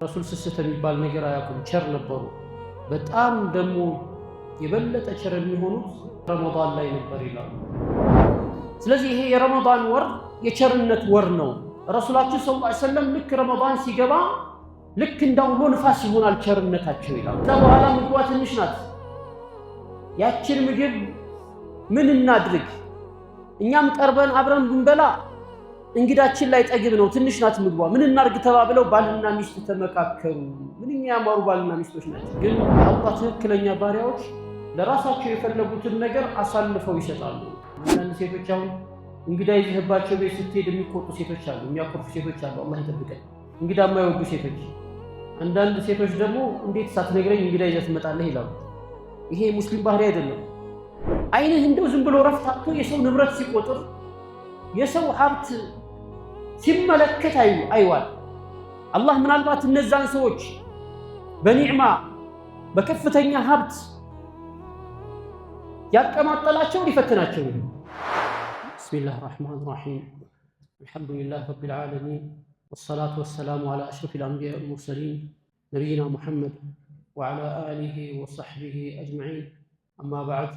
ረሱል ስስት የሚባል ነገር አያውቁም። ቸር ነበሩ። በጣም ደግሞ የበለጠ ቸር የሚሆኑት ረመዳን ላይ ነበር ይላሉ። ስለዚህ ይሄ የረመዳን ወር የቸርነት ወር ነው። ረሱላችን ሰለላሁ ዐለይሂ ወሰለም ልክ ረመዳን ሲገባ ልክ እንዳውሎ ንፋስ ይሆናል ቸርነታቸው ይላሉ። ከዛ በኋላ ምግቧ ትንሽ ናት። ያችን ምግብ ምን እናድርግ? እኛም ቀርበን አብረን ብንበላ እንግዳችን ላይ ጠግብ ነው፣ ትንሽ ናት ምግቧ፣ ምን እናድርግ ተባብለው ባልና ሚስት ተመካከሩ። ምንኛ ያማሩ ባልና ሚስቶች ናቸው። ግን አላህ ትክክለኛ ባሪያዎች ለራሳቸው የፈለጉትን ነገር አሳልፈው ይሰጣሉ። አንዳንድ ሴቶች አሁን እንግዳ ይዘህባቸው ቤት ስትሄድ የሚቆጡ ሴቶች አሉ፣ የሚያኮርፉ ሴቶች አሉ። አላህ ይጠብቀን። እንግዳ የማይወዱ ሴቶች። አንዳንድ ሴቶች ደግሞ እንዴት ሳትነግረኝ እንግዳ ይዘህ ትመጣለህ ይላሉ። ይሄ ሙስሊም ባህሪ አይደለም። አይንህ እንደው ዝም ብሎ ረፍት አጥቶ የሰው ንብረት ሲቆጥር የሰው ሀብት ሲመለከት አይዋል። አላህ ምናልባት እነዛን ሰዎች በኒዕማ በከፍተኛ ሀብት ያቀማጠላቸው ሊፈትናቸው ነው። ቢስሚላህ ራህማን ራሂም አልሐምዱሊላህ ረቢል ዓለሚን ወሰላቱ ወሰላሙ ዐላ አሽረፊል አንቢያ ወልሙርሰሊን ነቢይና ሙሐመድ ወዐላ አሊሂ ወሰሕቢሂ አጅመዒን አማ በዕድ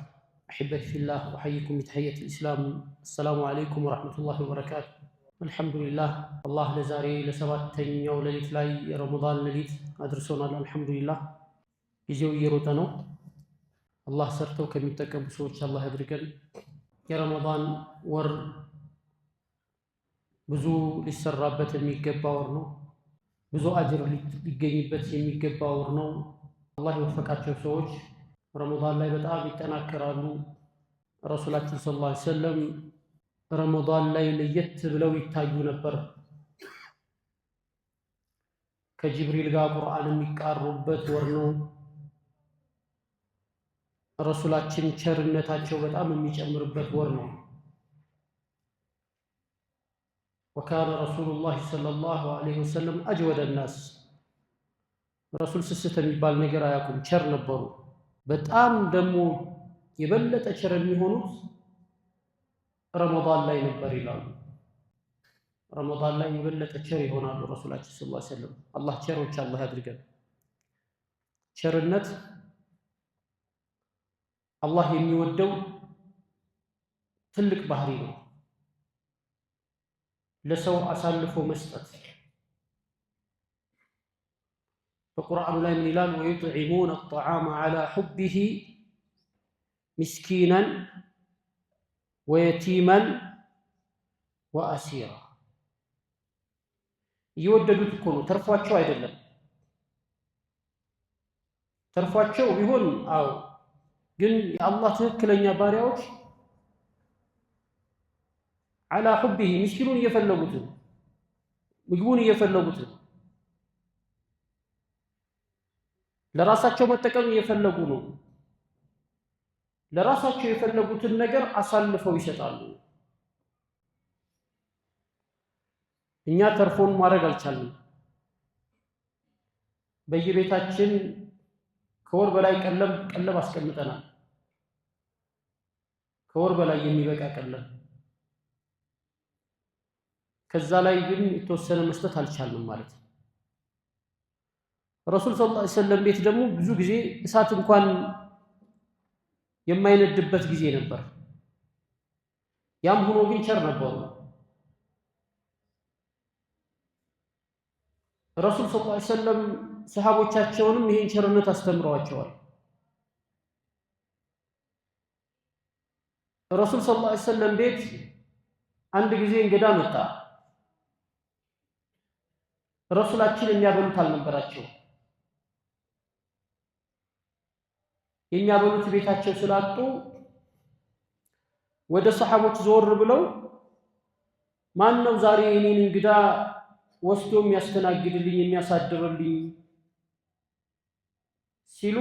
አሕበቲ ፊላህ ወሐይኩም ቢተሕየት ልእስላም አሰላሙ ዓለይኩም ወረሕመቱላሂ ወበረካቱ። አልሐምዱሊላህ አላህ ለዛሬ ለሰባተኛው ሌሊት ላይ የረመዳን ሌሊት አድርሶናል። አልሐምዱሊላህ ጊዜው እየሮጠ ነው። አላህ ሰርተው ከሚጠቀሙ ሰዎች አላህ ያድርገን። የረመዳን ወር ብዙ ሊሰራበት የሚገባ ወር ነው። ብዙ አጅር ሊገኝበት የሚገባ ወር ነው። አላህ የወፈቃቸው ሰዎች ረመዳን ላይ በጣም ይጠናከራሉ። ረሱላችን ሰለላሁ ዐለይሂ ወሰለም ረመዳን ላይ ለየት ብለው ይታዩ ነበር። ከጅብሪል ጋር ቁርአን የሚቃሩበት ወር ነው። ረሱላችን ቸርነታቸው በጣም የሚጨምርበት ወር ነው። ወካነ ረሱሉላህ ሰለላሁ ዐለይሂ ወሰለም አጅወደ ናስ። ረሱል ስስት የሚባል ነገር አያውቁም። ቸር ነበሩ። በጣም ደግሞ የበለጠ ቸር የሚሆኑት ረመዳን ላይ ነበር ይላሉ። ረመዳን ላይ የበለጠ ቸር ይሆናሉ ረሱላችን ሰለላሁ ዐለይሂ ወሰለም። አላህ ቸሮች አላህ ያድርገን። ቸርነት አላህ የሚወደው ትልቅ ባህሪ ነው። ለሰው አሳልፎ መስጠት። በቁርአኑ ላይ ምን ይላል? ወዩጥዒሙነ አጠዓመ ዐላ ሑቢሂ ምስኪናን ወየቲመን ወአሲራ። እየወደዱት እኮ ነው፣ ተርፏቸው አይደለም። ተርፏቸው ቢሆን አዎ፣ ግን የአላህ ትክክለኛ ባሪያዎች ዐላ ሑቢሂ ምስኪኑን እየፈለጉት፣ ምግቡን እየፈለጉት፣ ለራሳቸው መጠቀም እየፈለጉ ነው። ለራሳቸው የፈለጉትን ነገር አሳልፈው ይሰጣሉ። እኛ ተርፎን ማድረግ አልቻልንም። በየቤታችን ከወር በላይ ቀለብ አስቀምጠናል። ከወር በላይ የሚበቃ ቀለብ። ከዛ ላይ ግን የተወሰነ መስጠት አልቻልንም ማለት ነው። ረሱል ሰለላሁ ዐለይሂ ወሰለም ቤት ደግሞ ብዙ ጊዜ እሳት እንኳን የማይነድበት ጊዜ ነበር። ያም ሆኖ ግን ቸር ነበሩ። ረሱል ሰለላሁ ዐለይሂ ወሰለም ሰሃቦቻቸውንም ይሄን ቸርነት አስተምረዋቸዋል። ረሱል ሰለላሁ ዐለይሂ ወሰለም ቤት አንድ ጊዜ እንግዳ መጣ። ረሱላችን የሚያበሉት አልነበራቸው። የሚያበሉት ቤታቸው ስላጡ ወደ ሰሃቦች ዞር ብለው ማን ነው ዛሬ የኔን እንግዳ ወስዶ የሚያስተናግድልኝ የሚያሳድርልኝ ሲሉ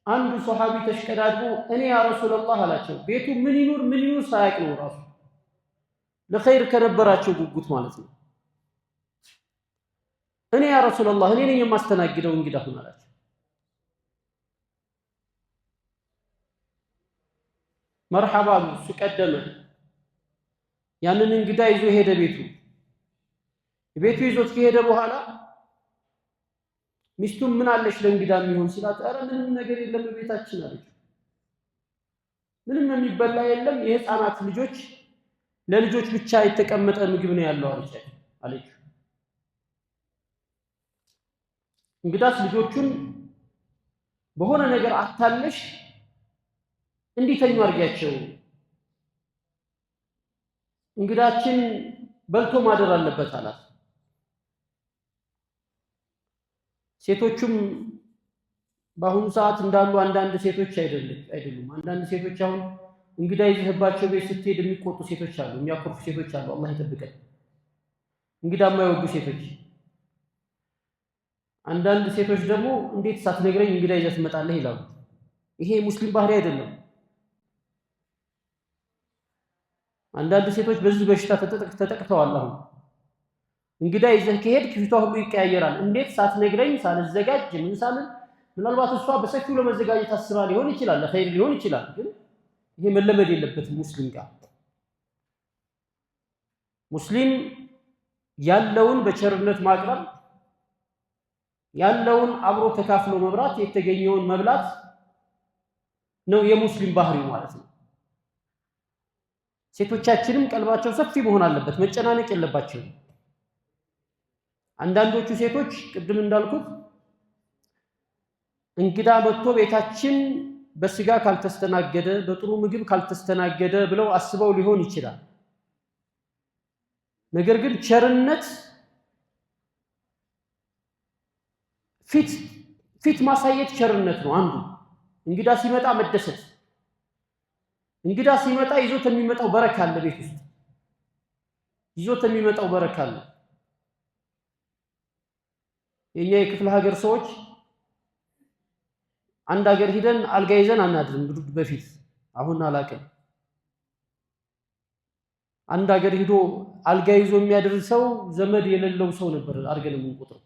አንዱ ሰሃቢ ተሽቀዳድሞ እኔ ያ ረሱላህ አላቸው። ቤቱ ምን ይኑር ሳያውቅ ነው ራሱ ለኸይር ከነበራቸው ጉጉት ማለት ነው። እኔ ያ ረሱላህ እኔ ነኝ የማስተናግደው እንግዳ ሁን አላቸው። መርሐባ አሉ። እሱ ቀደመ። ያንን እንግዳ ይዞ ሄደ ቤቱ ይዞት ከሄደ በኋላ ሚስቱም ምን አለሽ ለእንግዳ የሚሆን ሲላት ኧረ ምንም ነገር የለም ቤታችን አለች። ምንም የሚበላ የለም የህፃናት ልጆች ለልጆች ብቻ የተቀመጠ ምግብ ነው ያለው አለች። እንግዳስ ልጆቹን በሆነ ነገር አታለሽ እንዲተኙ አድርጊያቸው፣ እንግዳችን በልቶ ማደር አለበት አላት። ሴቶቹም በአሁኑ ሰዓት እንዳሉ አንዳንድ ሴቶች አይደሉም። አንዳንድ ሴቶች አሁን እንግዳ ይዘህባቸው ቤት ስትሄድ የሚቆጡ ሴቶች አሉ፣ የሚያኮርፉ ሴቶች አሉ። አላህ ይጠብቀን። እንግዳ የማይወዱ ሴቶች። አንዳንድ ሴቶች ደግሞ እንዴት ሳትነግረኝ እንግዳ ይዘህ ትመጣለህ ይላሉ። ይሄ ሙስሊም ባህሪ አይደለም። አንዳንድ ሴቶች በዚህ በሽታ ተጠቅተዋል። አሁን እንግዳ ይዘህ ከሄድክ ፊቷ ሁሉ ይቀያየራል። እንዴት ሳትነግረኝ ሳልዘጋጅ ምን ሳልን፣ ምናልባት እሷ በሰፊው ለመዘጋጀት አስባ ሊሆን ይችላል፣ ለኸይር ሊሆን ይችላል። ግን ይሄ መለመድ የለበትም ሙስሊም ጋር። ሙስሊም ያለውን በቸርነት ማቅረብ፣ ያለውን አብሮ ተካፍሎ መብራት፣ የተገኘውን መብላት ነው የሙስሊም ባህሪው ማለት ነው። ሴቶቻችንም ቀልባቸው ሰፊ መሆን አለበት፣ መጨናነቅ የለባቸውም። አንዳንዶቹ ሴቶች ቅድም እንዳልኩት እንግዳ መጥቶ ቤታችን በስጋ ካልተስተናገደ በጥሩ ምግብ ካልተስተናገደ ብለው አስበው ሊሆን ይችላል። ነገር ግን ቸርነት ፊት ማሳየት ቸርነት ነው አንዱ። እንግዳ ሲመጣ መደሰት፣ እንግዳ ሲመጣ ይዞት የሚመጣው በረካ አለ፣ ቤት ውስጥ ይዞት የሚመጣው በረካ አለ። የኛ የክፍለ ሀገር ሰዎች አንድ ሀገር ሂደን አልጋ ይዘን አናድርም በፊት፣ አሁን አላውቅም። አንድ ሀገር ሂዶ አልጋ ይዞ የሚያድር ሰው ዘመድ የሌለው ሰው ነበር አድርገን የምንቆጥረው።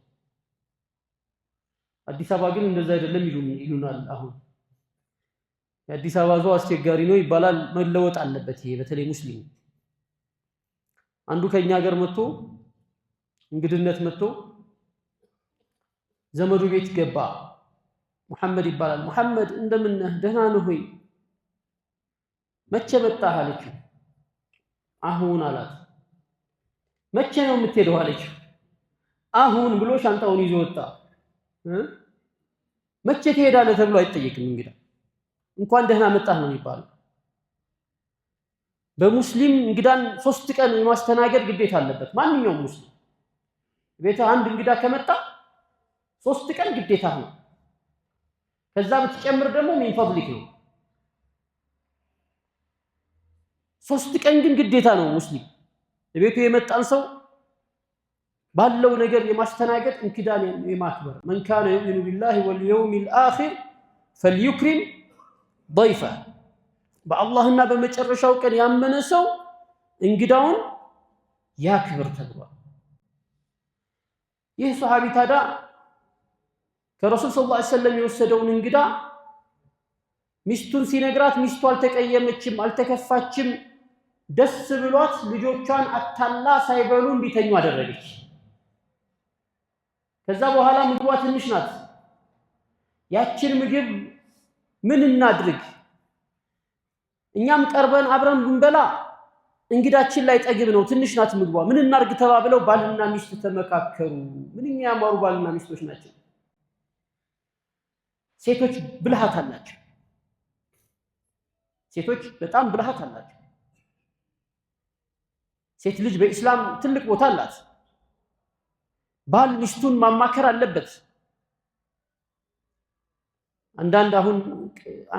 አዲስ አበባ ግን እንደዛ አይደለም ይሉናል። አሁን የአዲስ አበባ ሰው አስቸጋሪ ነው ይባላል። መለወጥ አለበት ይሄ። በተለይ ሙስሊሙ አንዱ ከኛ ሀገር መጥቶ እንግድነት መጥቶ ዘመዱ ቤት ገባ። ሙሐመድ ይባላል። ሙሐመድ እንደምን ነህ? ደህና ነህ ሆይ? መቼ መጣህ አለችው። አሁን አላት። መቼ ነው የምትሄደው አለችው። አሁን ብሎ ሻንጣውን ይዞ ወጣ። መቼ ትሄዳለህ ተብሎ አይጠየቅም። እንግዳ እንኳን ደህና መጣህ ነው የሚባለው። በሙስሊም እንግዳን 3 ቀን የማስተናገድ ግዴታ አለበት ማንኛውም ሙስሊም። ቤት አንድ እንግዳ ከመጣ 3 ቀን ግዴታ ነው። ከዛ ብትጨምር ደግሞ ሚን ፈድሊክ ነው። 3 ቀን ግን ግዴታ ነው ሙስሊም ቤቱ የመጣን ሰው ባለው ነገር የማስተናገድ እንክዳን የማክበር من كان يؤمن بالله واليوم الآخر فليكرم ضيفه በአላህና በመጨረሻው ቀን ያመነ ሰው እንግዳውን ያክብር ተብሏል። ይህ ሱሐቢ ታዲያ ከረሱል ሰለላሁ ዐለይሂ ወሰለም የወሰደውን እንግዳ ሚስቱን ሲነግራት ሚስቱ አልተቀየመችም፣ አልተከፋችም። ደስ ብሏት ልጆቿን አታላ ሳይበሉ እንዲተኙ አደረገች። ከዛ በኋላ ምግቧ ትንሽ ናት። ያችን ምግብ ምን እናድርግ? እኛም ቀርበን አብረን ብንበላ እንግዳችን ላይ ጠግብ ነው፣ ትንሽ ናት ምግቧ፣ ምን እናድርግ ተባብለው ባልና ሚስት ተመካከሩ። ምንኛ ያማሩ ባልና ሚስቶች ናቸው። ሴቶች ብልሃት አላቸው። ሴቶች በጣም ብልሃት አላቸው። ሴት ልጅ በእስላም ትልቅ ቦታ አላት። ባል ሚስቱን ማማከር አለበት። አሁን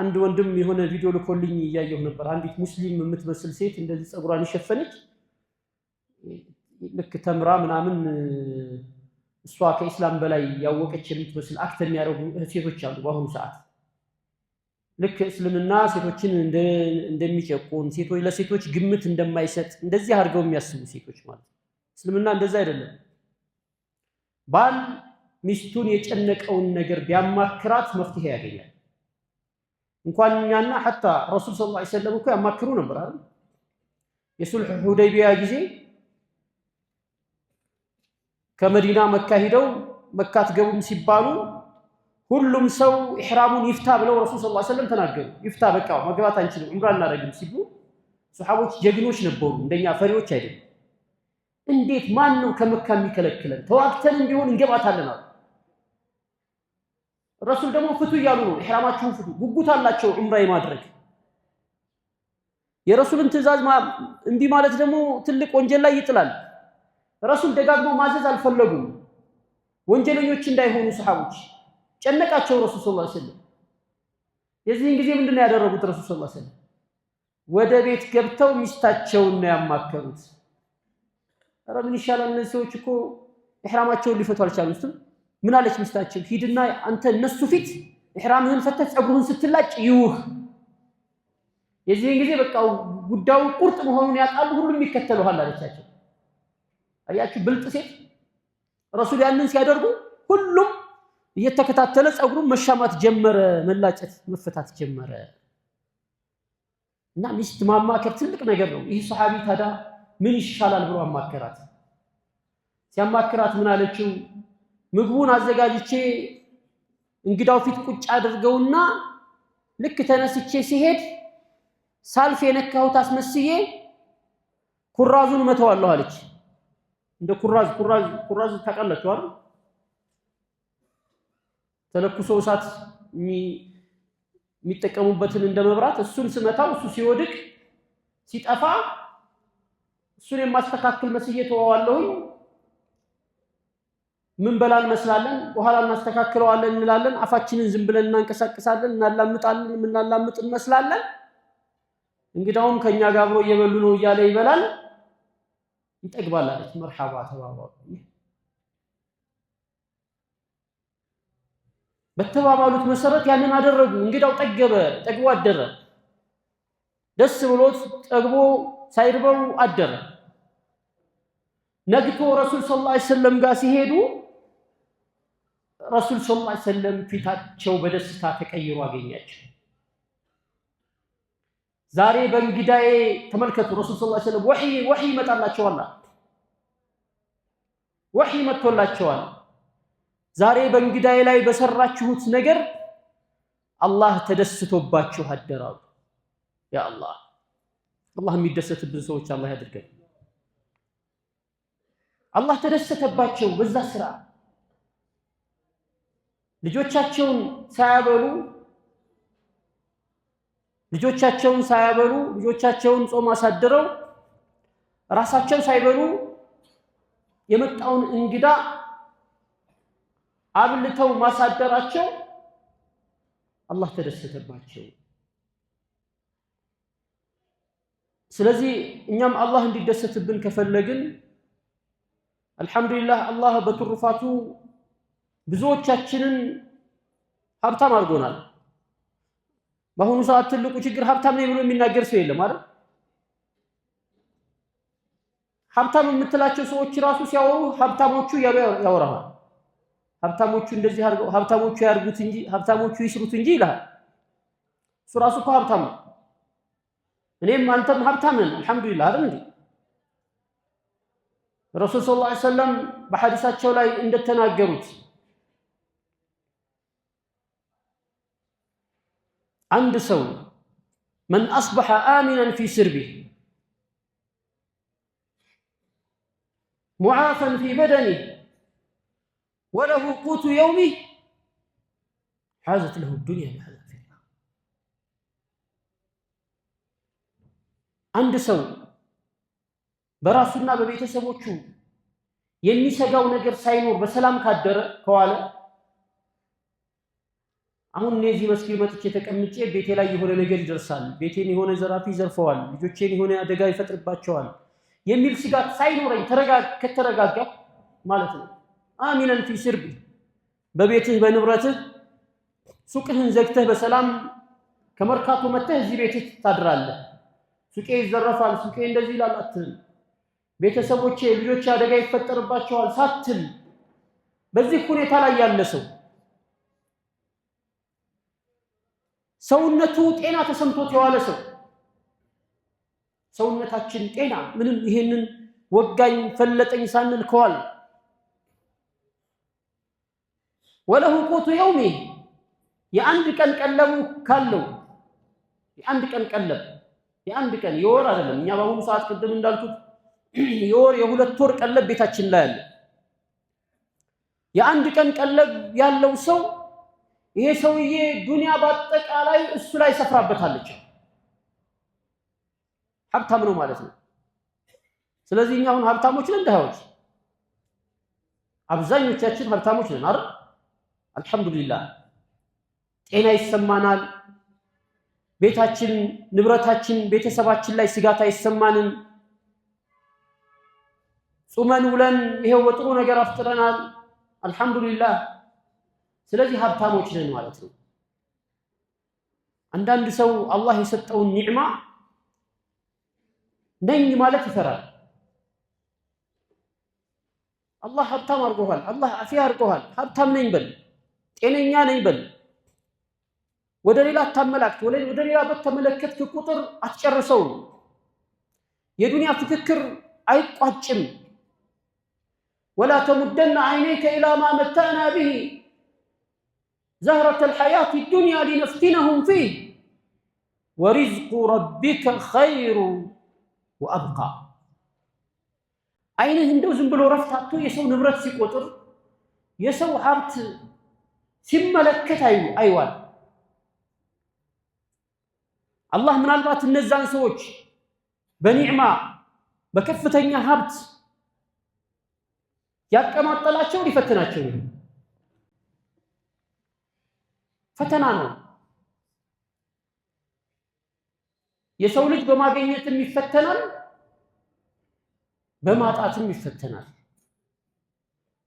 አንድ ወንድም የሆነ ቪዲዮ ልኮልኝ እያየሁ ነበር። አንዲት ሙስሊም የምትመስል ሴት እንደዚህ ጸጉሯን የሸፈነች ልክ ተምራ ምናምን እሷ ከኢስላም በላይ ያወቀች የምትመስል አክት የሚያደርጉ ሴቶች አሉ በአሁኑ ሰዓት። ልክ እስልምና ሴቶችን እንደሚጨቁን፣ ሴቶች ለሴቶች ግምት እንደማይሰጥ እንደዚህ አድርገው የሚያስቡ ሴቶች ማለት ነው። እስልምና እንደዛ አይደለም። ባል ሚስቱን የጨነቀውን ነገር ቢያማክራት መፍትሄ ያገኛል። እንኳን እኛና ሐታ ረሱል ሰለላሁ ዐለይሂ ወሰለም እኮ ያማክሩ ነበር አይደል? የሱልህ ሁደይቢያ ጊዜ ከመዲና መካ ሂደው መካ አትገቡም ሲባሉ ሁሉም ሰው ኢህራሙን ይፍታ ብለው ረሱል ሰለላሁ ዐለይሂ ወሰለም ተናገሩ። ይፍታ በቃ መግባት አንችልም ዑምራ እናደርግም ሲሉ ሱሐቦች ጀግኖች ነበሩ፣ እንደኛ ፈሪዎች አይደለም። እንዴት ማን ነው ከመካ የሚከለክለን? ተዋግተን ቢሆን እንገባታለን አሉ። ረሱል ደግሞ ፍቱ እያሉ ነው። ኢህራማችሁን ፍቱ፣ ጉጉት አላቸው ዑምራ የማድረግ። የረሱልን ትዕዛዝ እምቢ ማለት ደግሞ ትልቅ ወንጀል ላይ ይጥላል። ረሱል ደጋግመው ማዘዝ አልፈለጉም፣ ወንጀለኞች እንዳይሆኑ ሱሐቦች ጨነቃቸው። ረሱል ሰለላሁ ዐለይሂ ወሰለም የዚህን ጊዜ ምንድነው ያደረጉት? ረሱል ሰለላሁ ዐለይሂ ወሰለም ወደ ቤት ገብተው ሚስታቸውን ነው ያማከሩት። ኧረ ምን ይሻላል? እነዚህ ሰዎች እኮ ኢህራማቸውን ሊፈቱ አልቻሉትም። ምን አለች ሚስታቸው? ሂድና አንተ እነሱ ፊት ኢህራምህን ፈተህ ጸጉርህን ስትላጭ ይውህ። የዚህን ጊዜ በቃ ጉዳዩ ቁርጥ መሆኑን ያውቃሉ፣ ሁሉም ይከተሉሃል አለቻቸው። አያችሁ ብልጥ ሴት። ረሱል ያንን ሲያደርጉ ሁሉም እየተከታተለ ጸጉሩን መሻማት ጀመረ፣ መላጨት መፈታት ጀመረ። እና ሚስት ማማከር ትልቅ ነገር ነው። ይህ ሰሃቢ ታዲያ ምን ይሻላል ብሎ አማከራት። ሲያማክራት ምን አለችው? ምግቡን አዘጋጅቼ እንግዳው ፊት ቁጭ አድርገውና ልክ ተነስቼ ሲሄድ ሳልፍ የነካሁት አስመስዬ ኩራዙን መተዋለሁ አለች። እንደ ኩራዝ ታውቃላችሁ አይደል? ተለኩሶ እሳት የሚጠቀሙበትን እንደ መብራት እሱን ስመታው እሱ ሲወድቅ ሲጠፋ እሱን የማስተካከል መስዬ ተዋዋለሁኝ። ምን በላል መስላለን፣ በኋላ እናስተካክለዋለን እንላለን። አፋችንን ዝም ብለን እናንቀሳቀሳለን፣ እናላምጣለን፣ እናላምጥ እንመስላለን። እንግዳውም ከኛ ጋር አብሮ እየበሉ ነው እያለ ይበላል፣ ይጠግባል አለች። መርሐባ ተባባሉ። በተባባሉት መሰረት ያንን አደረጉ። እንግዳው ጠግቦ አደረ። ደስ ብሎት ጠግቦ ሳይርበው አደረ። ነግቶ ረሱል ሰለላሁ ዐለይሂ ወሰለም ጋር ሲሄዱ ረሱል ሰለላሁ ዐለይሂ ወሰለም ፊታቸው በደስታ ተቀይሮ አገኛቸው። ዛሬ በእንግዳዬ ተመልከቱ። ረሱል ሰለላሁ ዐለይሂ ወሰለም ወህይ ይመጣላቸዋል። ወህይ መጥቶላቸዋል። ዛሬ በእንግዳዬ ላይ በሰራችሁት ነገር አላህ ተደስቶባችሁ አደራሉ። ያ አላህ የሚደሰትብን ሰዎች አላህ ያድርገን። አላህ ተደሰተባቸው በዛ ስራ። ልጆቻቸውን ሳያበሉ ልጆቻቸውን ጾም አሳድረው ራሳቸው ሳይበሉ የመጣውን እንግዳ አብልተው ማሳደራቸው አላህ ተደሰተባቸው። ስለዚህ እኛም አላህ እንዲደሰትብን ከፈለግን አልሐምዱሊላህ አላህ በትሩፋቱ ብዙዎቻችንን ሀብታም አድርጎናል። በአሁኑ ሰዓት ትልቁ ችግር ሀብታም ነኝ ብሎ የሚናገር ሰው የለም አይደል? ሀብታም የምትላቸው ሰዎች ራሱ ሲያወሩ ሀብታሞቹ ያወራሃል። ሀብታሞቹ እንደዚህ አድርገው፣ ሀብታሞቹ ያርጉት እንጂ፣ ሀብታሞቹ ይስሩት እንጂ ይላል። እሱ ራሱ እኮ ሀብታም ነው። እኔም አንተም ሀብታም ነን አልሐምዱሊላህ አይደል እንዴ? ረሱል ሰለላሁ ዐለይሂ ወሰለም በሐዲሳቸው ላይ እንደተናገሩት አንድ ሰው መን አስበሐ አሚናን ፊ ስርቢህ ሙዓፈን ፊ በደኒህ ወለሁ ቁቱ የውሚህ ሐዘት ለሁ ዱንያ ቢሐዛፊሃ። አንድ ሰው በራሱና በቤተሰቦቹ የሚሰጋው ነገር ሳይኖር በሰላም ካደረ ከዋለ፣ አሁን እነዚህ መስጊድ መጥቼ ተቀምጬ ቤቴ ላይ የሆነ ነገር ይደርሳል፣ ቤቴን የሆነ ዘራፊ ይዘርፈዋል፣ ልጆቼን የሆነ አደጋ ይፈጥርባቸዋል የሚል ስጋት ሳይኖረኝ ከተረጋጋ ማለት ነው። አሚነን ፊ ስርቢ፣ በቤትህ በንብረትህ ሱቅህን ዘግተህ በሰላም ከመርካቶ መጥተህ እዚህ ቤትህ ታድራለህ። ሱቄ ይዘረፋል፣ ሱቄ እንደዚህ ይላል አትልም። ቤተሰቦቼ ልጆች አደጋ ይፈጠርባቸዋል ሳትል በዚህ ሁኔታ ላይ ያለ ሰው ሰውነቱ ጤና ተሰምቶት የዋለ ሰው፣ ሰውነታችን ጤና ምንም ይሄንን ወጋኝ ፈለጠኝ ሳንል ከዋል ወለሁ ቁቱ የውሚ የአንድ ቀን ቀለቡ ካለው የአንድ ቀን ቀለብ የአንድ ቀን የወር አይደለም። እኛ በአሁኑ ሰዓት ቅድም እንዳልኩት የወር የሁለት ወር ቀለብ ቤታችን ላይ አለ። የአንድ ቀን ቀለብ ያለው ሰው ይሄ ሰውዬ ዱንያ በአጠቃላይ እሱ ላይ ሰፍራበታለች። ሀብታም ነው ማለት ነው። ስለዚህ እኛ አሁን ሀብታሞች ነን ድሃዎች? አብዛኞቻችን ሀብታሞች ነን አይደል? አልሐምዱሊላህ ጤና ይሰማናል። ቤታችን፣ ንብረታችን፣ ቤተሰባችን ላይ ስጋት አይሰማንም። ጾመን ውለን ይሄው በጥሩ ነገር አፍጥረናል። አልሐምዱሊላህ ስለዚህ ሀብታሞች ነን ማለት ነው። አንዳንድ ሰው አላህ የሰጠውን ኒዕማ ነኝ ማለት ይፈራል። አላህ ሀብታም አድርጎሃል፣ አላህ አፊያ አድርጎሃል፣ ሀብታም ነኝ በል፣ ጤነኛ ነኝ በል። ወደ ሌላ አታመላክት። ወደ ሌላ በተመለከትክ ቁጥር አትጨርሰውም። የዱንያ ፍክክር አይቋጭም። ወላ ተሙደና ዐይነይከ ኢላ ማ መተዕና ቢሂ زهرة الحياة الدنيا لنفتنهم فيه ورزق ربك خير وأبقى عينه እንደው ዝም ብሎ ረፍታቶ የሰው ንብረት ሲቆጥር የሰው ሀብት ሲመለከት አይዋል። አላህ ምናልባት እነዛን ሰዎች በኒዕማ በከፍተኛ ሀብት ያቀማጠላቸው ሊፈትናቸው ነው። ፈተና ነው። የሰው ልጅ በማግኘትም ይፈተናል፣ በማጣትም ይፈተናል፣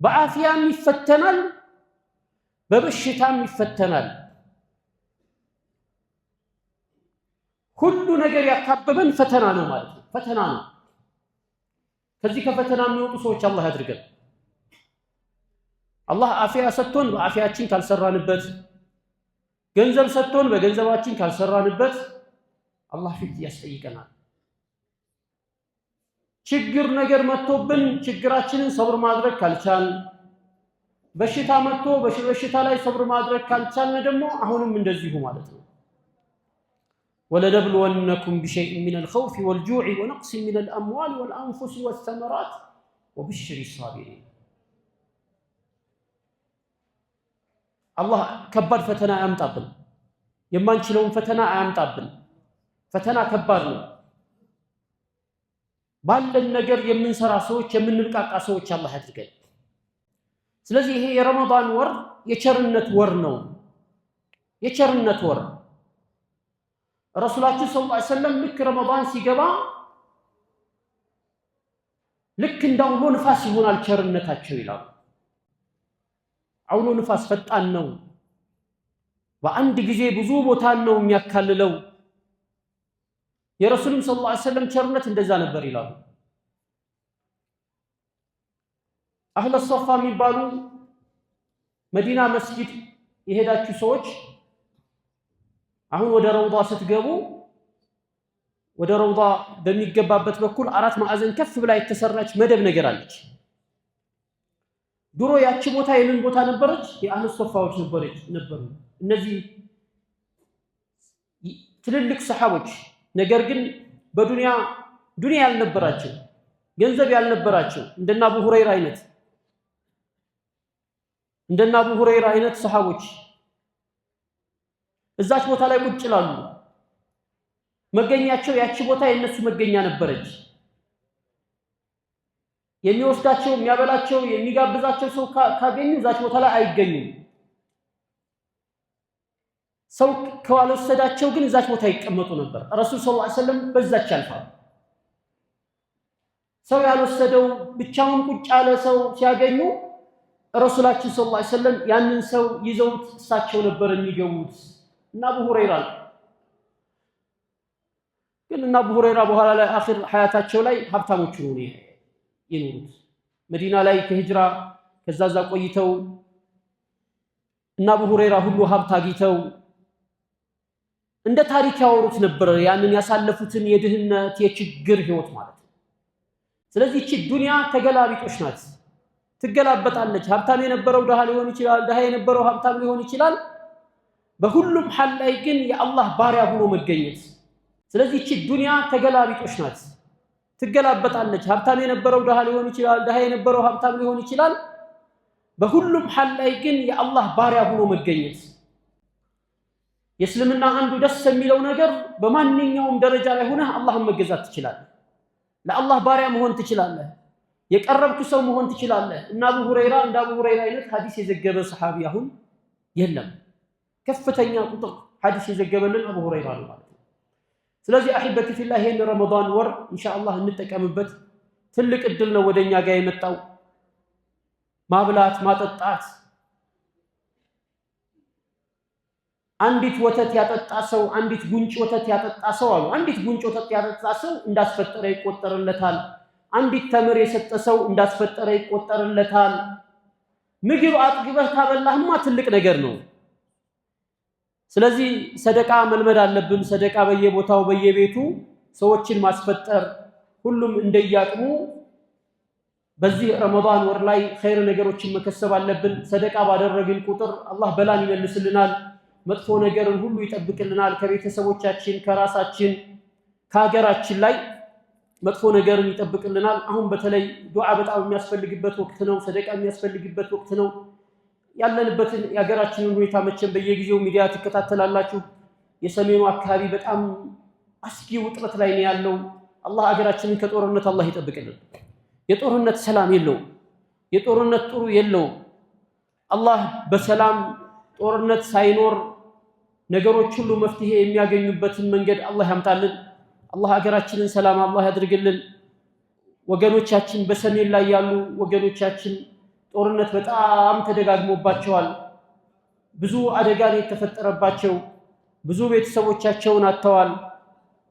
በአፊያም ይፈተናል፣ በበሽታም ይፈተናል። ሁሉ ነገር ያካበበን ፈተና ነው ማለት ነው። ፈተና ነው። ከዚህ ከፈተና የሚወጡ ሰዎች አላህ ያድርገን። አላህ አፊያ ሰጥቶን በአፊያችን ካልሰራንበት፣ ገንዘብ ሰጥቶን በገንዘባችን ካልሰራንበት አላህ ፊት ያስጠይቀናል። ችግር ነገር መጥቶብን ችግራችንን ሰብር ማድረግ ካልቻል፣ በሽታ መጥቶ በሽታ ላይ ሰብር ማድረግ ካልቻልን ደግሞ አሁንም እንደዚሁ ማለት ነው። ወለነብሉወነኩም ቢሸይኢን ሚነል ኸውፊ ወልጁዕ ወነቅሲን ሚነል አምዋል ወልአንፉስ ወሰመራት ወበሽሪ ሳቢሪን። አላህ ከባድ ፈተና አያምጣብን። የማንችለውን ፈተና አያምጣብን። ፈተና ከባድ ነው። ባለን ነገር የምንሰራ ሰዎች፣ የምንብቃቃ ሰዎች አላህ ያድርገን። ስለዚህ ይሄ የረመዳን ወር የቸርነት ወር ነው። የቸርነት ወር ረሱላችን ሰለላሁ ዐለይሂ ወሰለም ልክ ረመዳን ሲገባ ልክ እንዳውሎ ንፋስ ይሆናል ቸርነታቸው ይላሉ። አውሎ ንፋስ ፈጣን ነው። በአንድ ጊዜ ብዙ ቦታን ነው የሚያካልለው። የረሱልም ሰለላሁ ዐለይሂ ወሰለም ቸርነት እንደዛ ነበር ይላሉ። አህለ ሶፋ የሚባሉ መዲና መስጊድ የሄዳችሁ ሰዎች አሁን ወደ ረውዳ ስትገቡ ወደ ረውዳ በሚገባበት በኩል አራት ማዕዘን ከፍ ብላ የተሰራች መደብ ነገር አለች። ድሮ ያቺ ቦታ የምን ቦታ ነበረች? የአህለ ሶፋዎች ነበሩ። እነዚህ ትልልቅ ሰሃቦች ነገር ግን በዱንያ ያልነበራቸው፣ ገንዘብ ያልነበራቸው እንደና አቡ ሁረይራ አይነት ሰሃቦች እዛች ቦታ ላይ ቁጭ ይላሉ። መገኛቸው ያቺ ቦታ የነሱ መገኛ ነበረች። የሚወስዳቸው፣ የሚያበላቸው፣ የሚጋብዛቸው ሰው ካገኙ እዛች ቦታ ላይ አይገኙም። ሰው ካልወሰዳቸው ግን እዛች ቦታ ይቀመጡ ነበር። ረሱል ሰለላሁ ዐለይሂ ወሰለም በዛች ያልፋሉ። ሰው ያልወሰደው ብቻውን ቁጭ ያለ ሰው ሲያገኙ ረሱላችን ሰለላሁ ዐለይሂ ወሰለም ያንን ሰው ይዘውት እሳቸው ነበር የሚገቡት እና አቡ ሁረይራ ግን እና አቡ ሁረይራ በኋላ ላይ አኺር ሐያታቸው ላይ ሀብታሞች ነው የኖሩት። መዲና ላይ ከሂጅራ ከዛዛ ቆይተው እና አቡ ሁረይራ ሁሉ ሀብት አግኝተው እንደ ታሪክ ያወሩት ነበር ያንን ያሳለፉትን የድህነት የችግር ህይወት ማለት ነው። ስለዚህ እቺ ዱንያ ተገላቢጦሽ ናት። ትገላበጣለች። ሀብታም የነበረው ድሃ ሊሆን ይችላል፣ ድሃ የነበረው ሀብታም ሊሆን ይችላል። በሁሉም ሐል ላይ ግን የአላህ ባሪያ ሆኖ መገኘት። ስለዚህ እቺ ዱንያ ተገላቢጦሽ ናት፣ ትገላበጣለች። ሀብታም የነበረው ድሃ ሊሆን ይችላል፣ ድሃ የነበረው ሀብታም ሊሆን ይችላል። በሁሉም ሐል ላይ ግን የአላህ ባሪያ ሆኖ መገኘት። የእስልምና አንዱ ደስ የሚለው ነገር በማንኛውም ደረጃ ላይ ሆነህ አላህን መገዛት ትችላለህ። ለአላህ ባሪያ መሆን ትችላለህ። የቀረብክ ሰው መሆን ትችላለህ። እና አቡ ሁረይራ እንደ አቡ ሁረይራ አይነት ሐዲስ የዘገበ ሰሐቢ አሁን የለም። ከፍተኛ ቁጥር ሐዲስ የዘገበልን አቡ ሁረይራ ነው ማለት ነው። ስለዚህ አሂበቲ ፊላህ ይሄን ረመዳን ወር ኢንሻአላህ እንጠቀምበት። ትልቅ እድል ነው ወደኛ ጋር የመጣው። ማብላት ማጠጣት፣ አንዲት ወተት ያጠጣ ሰው አንዲት ጉንጭ ወተት ያጠጣ ሰው አሉ አንዲት ጉንጭ ወተት ያጠጣ ሰው እንዳስፈጠረ ይቆጠርለታል። አንዲት ተምር የሰጠ ሰው እንዳስፈጠረ ይቆጠርለታል። ምግብ አጥግበህ ታበላህማ ትልቅ ነገር ነው። ስለዚህ ሰደቃ መልመድ አለብን። ሰደቃ በየቦታው በየቤቱ ሰዎችን ማስፈጠር፣ ሁሉም እንደያቅሙ በዚህ ረመዳን ወር ላይ ኸይር ነገሮችን መከሰብ አለብን። ሰደቃ ባደረግን ቁጥር አላህ በላን ይመልስልናል፣ መጥፎ ነገርን ሁሉ ይጠብቅልናል። ከቤተሰቦቻችን፣ ከራሳችን፣ ከሀገራችን ላይ መጥፎ ነገርን ይጠብቅልናል። አሁን በተለይ ዱዓ በጣም የሚያስፈልግበት ወቅት ነው። ሰደቃ የሚያስፈልግበት ወቅት ነው። ያለንበትን የሀገራችንን ሁኔታ መቼም በየጊዜው ሚዲያ ትከታተላላችሁ። የሰሜኑ አካባቢ በጣም አስጊ ውጥረት ላይ ነው ያለው። አላህ ሀገራችንን ከጦርነት አላህ ይጠብቅልን። የጦርነት ሰላም የለው፣ የጦርነት ጥሩ የለው። አላህ በሰላም ጦርነት ሳይኖር ነገሮች ሁሉ መፍትሄ የሚያገኙበትን መንገድ አላህ ያምጣልን። አላህ ሀገራችንን ሰላም አላህ ያድርግልን። ወገኖቻችን በሰሜን ላይ ያሉ ወገኖቻችን ጦርነት በጣም ተደጋግሞባቸዋል። ብዙ አደጋ ነው የተፈጠረባቸው። ብዙ ቤተሰቦቻቸውን አጥተዋል።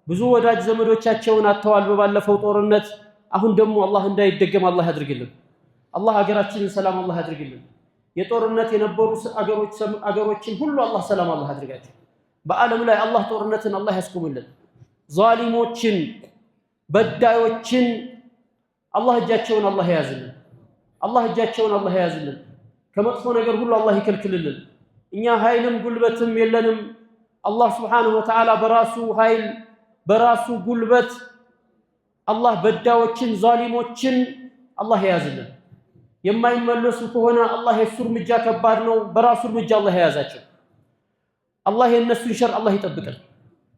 ብዙ ወዳጅ ዘመዶቻቸውን አጥተዋል በባለፈው ጦርነት። አሁን ደግሞ አላህ እንዳይደገም አላህ ያድርግልን። አላህ ሀገራችንን ሰላም አላህ ያድርግልን። የጦርነት የነበሩ አገሮችን ሁሉ አላህ ሰላም አላህ ያድርጋቸው። በዓለም ላይ አላህ ጦርነትን አላህ ያስቆምልን። ዛሊሞችን በዳዮችን አላህ እጃቸውን አላህ ያዝልን። አላህ እጃቸውን አላህ ያዝልን። ከመጥፎ ነገር ሁሉ አላህ ይከልክልልን። እኛ ኃይልም ጉልበትም የለንም። አላህ ሱብሓነሁ ወተዓላ በራሱ ኃይል በራሱ ጉልበት አላህ በዳዮችን ዛሊሞችን አላህ ያዝልን። የማይመለሱ ከሆነ አላህ የሱ እርምጃ ከባድ ነው። በራሱ እርምጃ አላህ ያዛቸው። አላህ የነሱን ሸር አላህ ይጠብቀን።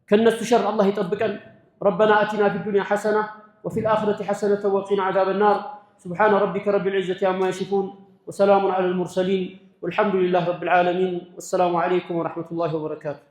ከነሱ ሸር አላህ ይጠብቀን። ربنا آتنا في الدنيا حسنة وفي الآخرة حسنة وقنا عذاب النار. سبحان ربك رب العزة عما يصفون وسلام على المرسلين والحمد لله رب العالمين والسلام عليكم ورحمة الله وبركاته.